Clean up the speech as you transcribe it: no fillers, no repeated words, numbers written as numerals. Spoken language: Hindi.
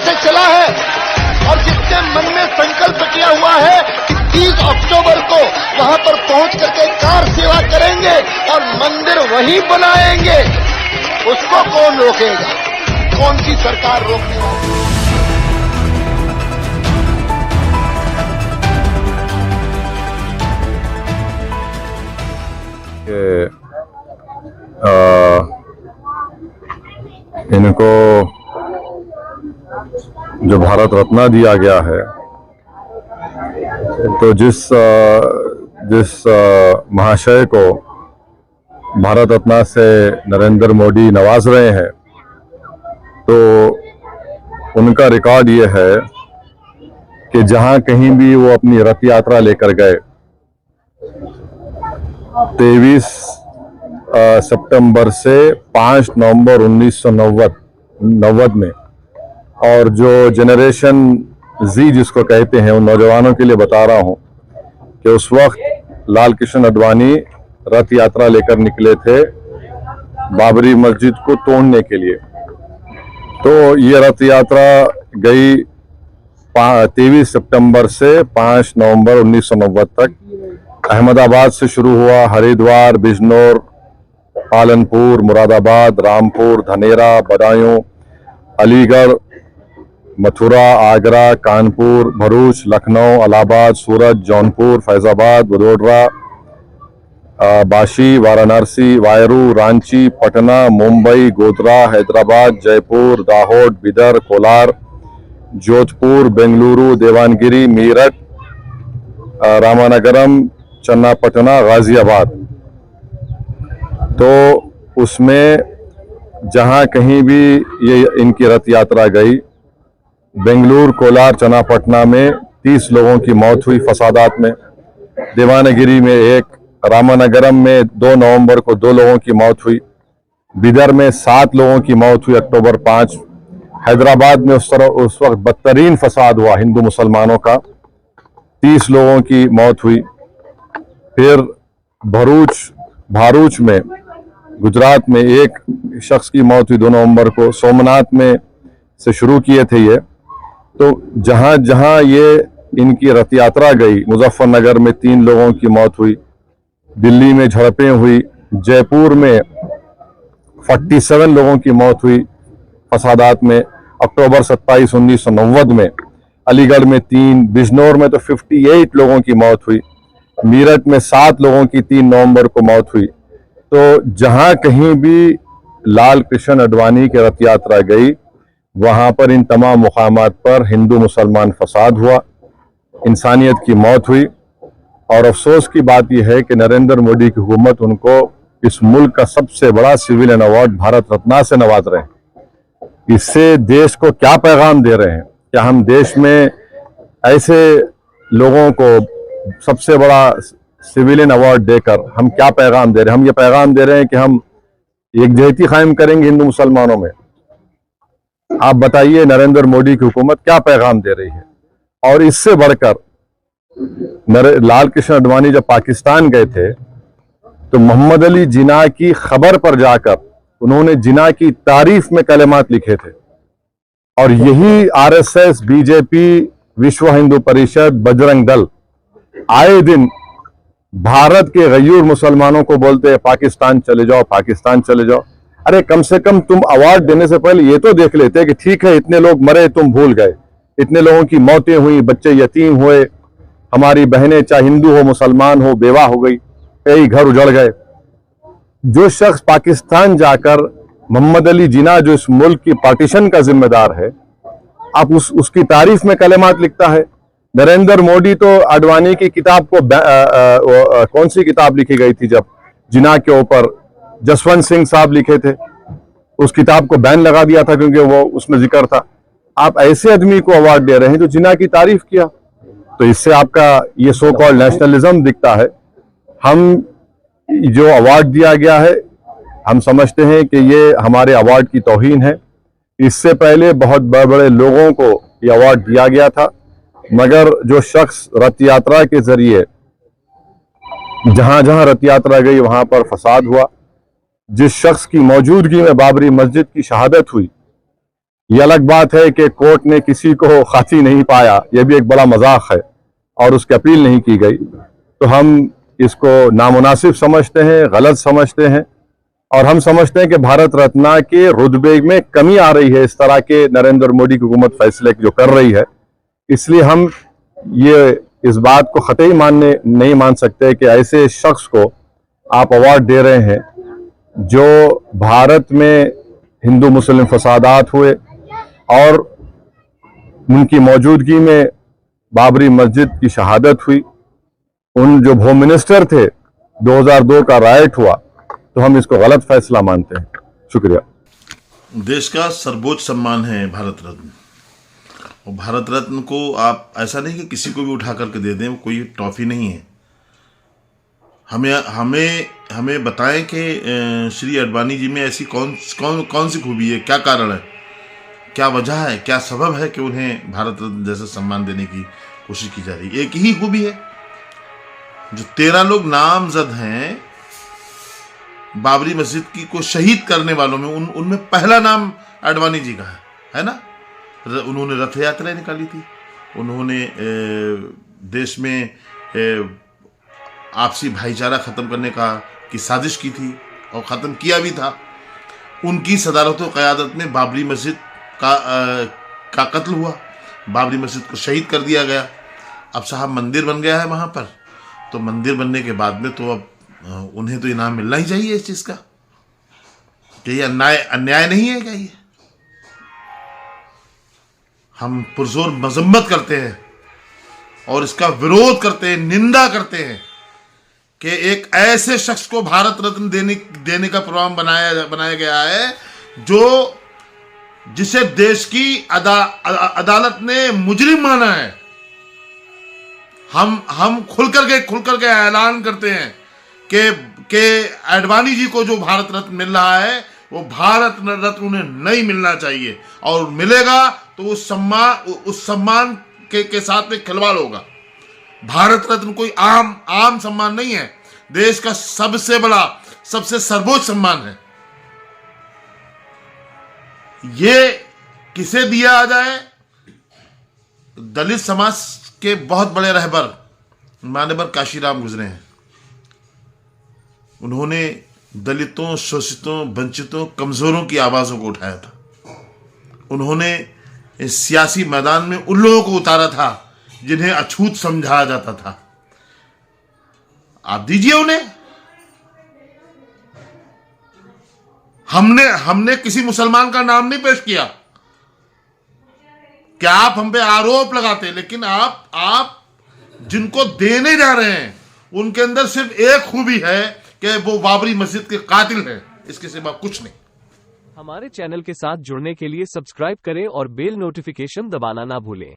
से चला है और जिसने मन में संकल्प किया हुआ है कि 30 अक्टूबर को वहां पर पहुंच करके कार सेवा करेंगे और मंदिर वहीं बनाएंगे, उसको कौन रोकेगा? कौन सी सरकार रोकने वाली? इनको जो भारत रत्न दिया गया है, तो जिस महाशय को भारत रत्न से नरेंद्र मोदी नवाज रहे हैं, तो उनका रिकॉर्ड ये है कि जहां कहीं भी वो अपनी रथ यात्रा लेकर गए, 23 सितंबर से 5 नवंबर 1990 में, और जो जनरेशन जी जिसको कहते हैं, उन नौजवानों के लिए बता रहा हूं कि उस वक्त लाल कृष्ण आडवाणी रथ यात्रा लेकर निकले थे बाबरी मस्जिद को तोड़ने के लिए। तो ये रथ यात्रा गई 23 सितंबर से 5 नवंबर 1990 तक। अहमदाबाद से शुरू हुआ, हरिद्वार, बिजनौर, पालनपुर, मुरादाबाद, रामपुर, धनेरा, बदायूं, अलीगढ़, मथुरा, आगरा, कानपुर, भरूच, लखनऊ, इलाहाबाद, सूरत, जौनपुर, फैजाबाद, वडोदरा, बाशी, वाराणसी, वायरू, रांची, पटना, मुंबई, गोधरा, हैदराबाद, जयपुर, दाहोद, बिदर, कोलार, जोधपुर, बेंगलुरु, देवानगिरी, मेरठ, रामनगरम, चन्नापटना, गाजियाबाद। तो उसमें जहां कहीं भी ये इनकी रथ यात्रा गई, बेंगलुरु, कोलार, चन्नापटना में 30 लोगों की मौत हुई फसादात में, देवानगिरी में 1, रामनगरम में 2 नवंबर को 2 लोगों की मौत हुई, बिदर में 7 लोगों की मौत हुई अक्टूबर 5, हैदराबाद में उस वक्त बदतरीन फसाद हुआ हिंदू मुसलमानों का, 30 लोगों की मौत हुई। फिर भारूच में गुजरात में 1 शख्स की मौत हुई 2 नवंबर को। सोमनाथ में से शुरू किए थे ये। तो जहां जहां ये इनकी रथ यात्रा गई, मुजफ्फरनगर में 3 लोगों की मौत हुई, दिल्ली में झड़पें हुई, जयपुर में 47 लोगों की मौत हुई फसादात में अक्टूबर 27, 1990 में, अलीगढ़ में 3, बिजनौर में तो 58 लोगों की मौत हुई, मेरठ में 7 लोगों की 3 नवंबर को मौत हुई। तो जहां कहीं भी लाल कृष्ण आडवाणी की रथ यात्रा गई, वहां पर इन तमाम मुकामात पर हिंदू मुसलमान फसाद हुआ, इंसानियत की मौत हुई। और अफसोस की बात यह है कि नरेंद्र मोदी की हुकूमत उनको इस मुल्क का सबसे बड़ा सिविलियन अवार्ड भारत रत्न से नवाज रहे हैं। इससे देश को क्या पैगाम दे रहे हैं? क्या हम देश में ऐसे लोगों को सबसे बड़ा सिविलियन अवार्ड देकर हम क्या पैगाम दे रहे हैं? हम ये पैगाम दे रहे हैं कि हम एकजुहती कायम करेंगे हिंदू मुसलमानों में। आप बताइए नरेंद्र मोदी की हुकूमत क्या पैगाम दे रही है? और इससे बढ़कर लाल कृष्ण आडवाणी जब पाकिस्तान गए थे, तो मोहम्मद अली जिन्ना की खबर पर जाकर उन्होंने जिन्ना की तारीफ में कलमात लिखे थे। और यही आरएसएस, बीजेपी, विश्व हिंदू परिषद, बजरंग दल आए दिन भारत के गयूर मुसलमानों को बोलते हैं पाकिस्तान चले जाओ, पाकिस्तान चले जाओ। अरे कम से कम तुम अवार्ड देने से पहले ये तो देख लेते कि ठीक है, इतने लोग मरे तुम भूल गए, इतने लोगों की मौतें हुई, बच्चे यतीम हुए, हमारी बहनें चाहे हिंदू हो मुसलमान हो बेवा हो गई, कई घर उजड़ गए। जो शख्स पाकिस्तान जाकर मोहम्मद अली जिन्ना जो इस मुल्क की पार्टीशन का जिम्मेदार है, आप उसकी तारीफ में कलमात लिखता है। नरेंद्र मोदी तो आडवाणी की किताब को कौन सी किताब लिखी गई थी जब जिन्ना के ऊपर, जसवंत सिंह साहब लिखे थे, उस किताब को बैन लगा दिया था क्योंकि वो उसमें जिक्र था। आप ऐसे आदमी को अवार्ड दे रहे हैं जो जिन्ना की तारीफ किया, तो इससे आपका ये सो कॉल्ड नेशनलिज्म दिखता है। हम जो अवार्ड दिया गया है, हम समझते हैं कि ये हमारे अवार्ड की तौहीन है। इससे पहले बहुत बड़े बड़े लोगों को ये अवार्ड दिया गया था, मगर जो शख्स रथ यात्रा के जरिए जहां जहां रथ यात्रा गई वहां पर फसाद हुआ, जिस शख्स की मौजूदगी में बाबरी मस्जिद की शहादत हुई, ये अलग बात है कि कोर्ट ने किसी को फांसी नहीं पाया, यह भी एक बड़ा मजाक है और उसकी अपील नहीं की गई, तो हम इसको नामुनासिब समझते हैं, गलत समझते हैं और हम समझते हैं कि भारत रत्न के रुतबे में कमी आ रही है इस तरह के नरेंद्र मोदी की हुकूमत फैसले जो कर रही है। इसलिए हम ये इस बात को कतई नहीं मान सकते कि ऐसे शख्स को आप अवार्ड दे रहे हैं जो भारत में हिंदू मुस्लिम फसादात हुए और उनकी मौजूदगी में बाबरी मस्जिद की शहादत हुई, उन जो होम मिनिस्टर थे 2002 का राइट हुआ, तो हम इसको गलत फैसला मानते हैं। शुक्रिया। देश का सर्वोच्च सम्मान है भारत रत्न, और भारत रत्न को आप ऐसा नहीं कि किसी को भी उठा करके दे दें, कोई ट्रॉफी नहीं है। हमें बताएं कि श्री अडवाणी जी में ऐसी कौन सी खूबी है, क्या कारण है, क्या वजह है, क्या सबब है कि उन्हें भारत रत्न जैसा सम्मान देने की कोशिश की जा रही है। एक ही खूबी है, जो 13 लोग नामजद हैं बाबरी मस्जिद की को शहीद करने वालों में, उनमें पहला नाम अडवाणी जी का है ना। उन्होंने रथ यात्रा निकाली थी, उन्होंने देश में आपसी भाईचारा खत्म करने की साजिश की थी और ख़त्म किया भी था। उनकी सदारत व क़यादत में बाबरी मस्जिद का कत्ल हुआ, बाबरी मस्जिद को शहीद कर दिया गया। अब साहब मंदिर बन गया है वहाँ पर, तो मंदिर बनने के बाद में तो अब उन्हें तो इनाम मिलना ही चाहिए इस चीज़ का। क्या ये अन्याय नहीं है क्या? ये हम पुरजोर मजम्मत करते हैं और इसका विरोध करते हैं, निंदा करते हैं कि एक ऐसे शख्स को भारत रत्न देने का प्रोग्राम बनाया गया है जिसे देश की अदालत ने मुजरिम माना है। हम खुल करके ऐलान करते हैं कि अडवाणी जी को जो भारत रत्न मिल रहा है वो भारत रत्न उन्हें नहीं मिलना चाहिए, और मिलेगा तो उस सम्मान के साथ में खिलवाड़ होगा। भारत रत्न कोई आम सम्मान नहीं है, देश का सबसे बड़ा, सबसे सर्वोच्च सम्मान है। ये किसे दिया जाए? दलित समाज के बहुत बड़े रहबर मानवर काशीराम गुजरे हैं। उन्होंने दलितों, शोषितों, वंचितों, कमजोरों की आवाजों को उठाया था। उन्होंने इस सियासी मैदान में उन लोगों को उतारा था जिन्हें अछूत समझा जाता था। आप दीजिए उन्हें। हमने किसी मुसलमान का नाम नहीं पेश किया कि आप हम पे आरोप लगाते, लेकिन आप जिनको देने जा रहे हैं उनके अंदर सिर्फ एक खूबी है कि वो बाबरी मस्जिद के कातिल है, इसके सिवा कुछ नहीं। हमारे चैनल के साथ जुड़ने के लिए सब्सक्राइब करें और बेल नोटिफिकेशन दबाना ना भूलें।